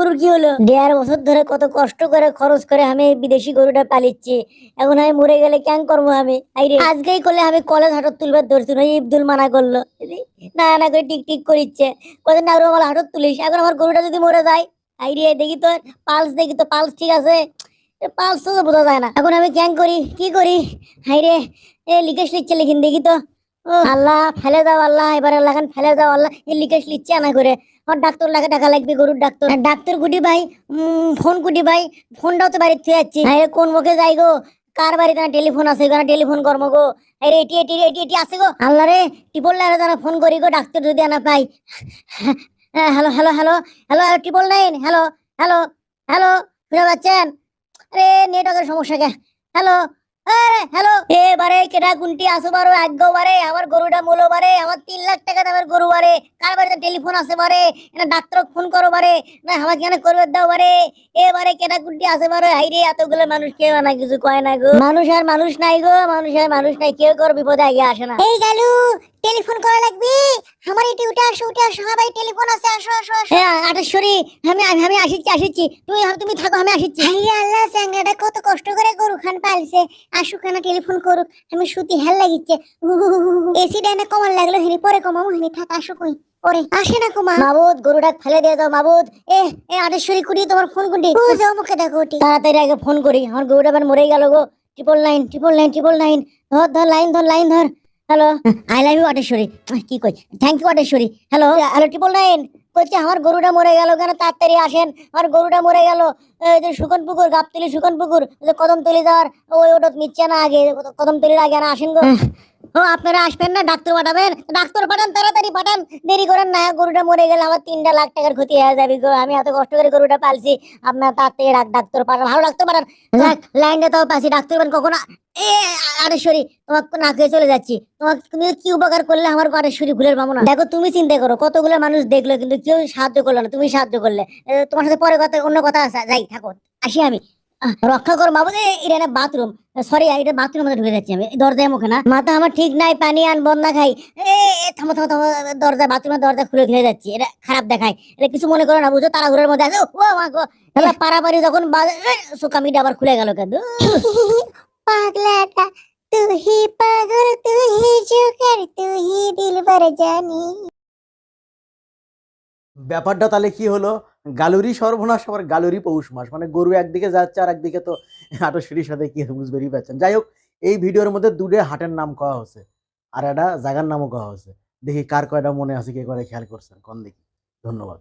গরুর কি হলো? 1.5 বছর ধরে কত কষ্ট করে খরচ করে আমি এই বিদেশি গরুটা পালিচ্ছি, এখন আমি মরে গেলে কেন করবো আমি? আইরে আজকেই করলে আমি কলেজ হাটত তুলবার ধরছি না, ইবদুল মানা করলো, না না করে টিক টিক করিচ্ছে, কদিন আগে আমার হাটত তুলিস, এখন আমার গরুটা যদি মরে যায়, আইরে দেখি তো পালস, দেখি তো পালস ঠিক আছে, পালস তো বোঝা যায় না, এখন আমি কেন করি, কি করি? হাইরে লিখেশ লিখছে, লিখিন দেখি তো। ও আল্লাহ, ফেলে দাও আল্লাহ, এবারে লাগান ফেলে দাও আল্লাহ, এই লিখেশ লিখছে না করে। আমার ডাক্তার লাগে, টাকা লাগবে, গরুর ডাক্তার। ডাক্তার কুটি ভাই, ফোন কুটি ভাই, ফোনটাও তো বাড়িতে থুয়ে যাচ্ছি, আরে কোন মুখে যাই গো? কার বাড়িতে না টেলিফোন আছে গো, না টেলিফোন কর্ম গো? আরে এটি এটি এটি এটি আছে গো, আল্লাহ রে, টিপল না তারা ফোন করি গো, ডাক্তার যদি আনা পাই। Hello hello hello hello, triple nine, hello hello hello, শুনে পাচ্ছেন? আরে নেটওয়ার্কের সমস্যা কে? হ্যালো, আরে হ্যালো, এবারে কেডা গুনটি আসো বারো একবারে, আমার গরুটা মূলো বারে, আমার 3 লাখ টাকা দামের গরু বারে, কার বাড়িতে টেলিফোন আছে বারে, এটা ডাক্তার ফোন করো বারে, না আমাকে কেন করবে দাও বারে, এবারে কেডা গুনটি আসে বারে, হাইরে এতগুলো মানুষ কেউ না কিছু কয় না গো, মানুষ আর মানুষ নাই গো, মানুষ আর মানুষ নাই, কেউ কারো বিপদে আগে আসে না। এই গালু, টেলিফোন করা লাগবে, আমার এটি উঠে আসো উঠে আসো, সবাই টেলিফোন আছে, আসো আসো আসো। হ্যাঁ আটেশ্বরী, আমি আমি আসিচ্ছি আসিচ্ছি, তুমি থাকো, আমি আসিচ্ছি। হাইরে আল্লাহ, চ্যাংড়াটা কত কষ্ট করে গরু খান পালছে, আসুক না টেলিফোন করুক, আমি শুতি হেল লাগিচ্ছে, এসি ডাইনা কমান লাগলো, হেনি পরে কমাবো, হেনি থাক, আসুক ওই পরে আসে না কমা। মাবুদ, গরুটা ফেলে দিয়ে দাও মাবুদ। এ আটেশ্বরী কুড়ি, তোমার ফোন কুড়ি, ও যাও মুখে দেখো ওটি, তাড়াতাড়ি আগে ফোন করি, আমার গরুটা আবার মরে গেল গো। 999 ধর ধর লাইন ধর লাইন ধর। Hello, I love you Ateshwari, কি কই, thank you Ateshwari. Hello hello, 999 বলছি আমার গরুটা মরে গেল কেন, তাড়াতাড়ি আসেন, আমার গরুটা মরে গেল। এই যে সুকন পুকুর, গাবতলি সুকন পুকুর, কদমতলি যাওয়ার ওই ওটা মিচ্ছে না, আগে কদমতলির আগে না, আসেন গো। ও আপনারা আসবেন না, ডাক্তার পাঠাবেন, ডাক্তার পাঠান, তাড়াতাড়ি পাঠান, দেরি করেন না, গরুটা মরে গেলে আমার 3 লাখ টাকার ক্ষতি হয়ে যাবে গো, আমি এত কষ্ট করে গরুটা পালছি, আপনার তাড়াতাড়ি ডাক্তার পাঠান, ভালো ডাক্তার পাঠান। লাইনটা তো পাচ্ছি, ডাক্তার পাঠান কখন? এ আরেশ্বরী, তোমাকে না খেয়ে চলে যাচ্ছি, তোমাকে তুমি কি উপকার করলে আমার আরেশ্বরী ভুলের পাবো না। দেখো তুমি চিন্তা করো, কতগুলো মানুষ দেখলো কিন্তু কেউ সাহায্য করলো না, তুমি সাহায্য করলে। তোমার সাথে পরে কথা, অন্য কথা আছে, যাই থাকো, আসি আমি। রক্ষা করো মাবুদ, এটা না বাথরুম, সরি এটা বাথরুম মধ্যে ঢুকে যাচ্ছি আমি, দরজায় মুখে না, মাথা আমার ঠিক নাই, পানি আন, বন্যা খাই। থামো থামো থামো, দরজা, বাথরুমের দরজা খুলে ধুয়ে যাচ্ছি, এটা খারাপ দেখায়, এটা কিছু মনে করো না, বুঝো, তাড়াহুড়োর মধ্যে আছে। ও মা গো, পারাপারি যখন সুকামিটা আবার খুলে গেল কেন? পাগলাটা, तू ही पागल तू ही जोकर तू ही दिलबर जानी। ব্যাপারটা তাহলে কি হলো? গালুরি সর্বনাশ, আবার গালুরি পৌষ মাস, মানে গরু একদিকে যাচ্ছে আর একদিকে তো আটশির সাথে কি বুঝবেই পাচ্ছেন। যাই হোক, এই ভিডিওর মধ্যে দুটো হাটের নাম কওয়া হচ্ছে আর একটা জায়গার নামও কওয়া হচ্ছে, দেখি কার কয়টা মনে আছে, কে করে খেয়াল করছেন কোন দেখি। ধন্যবাদ।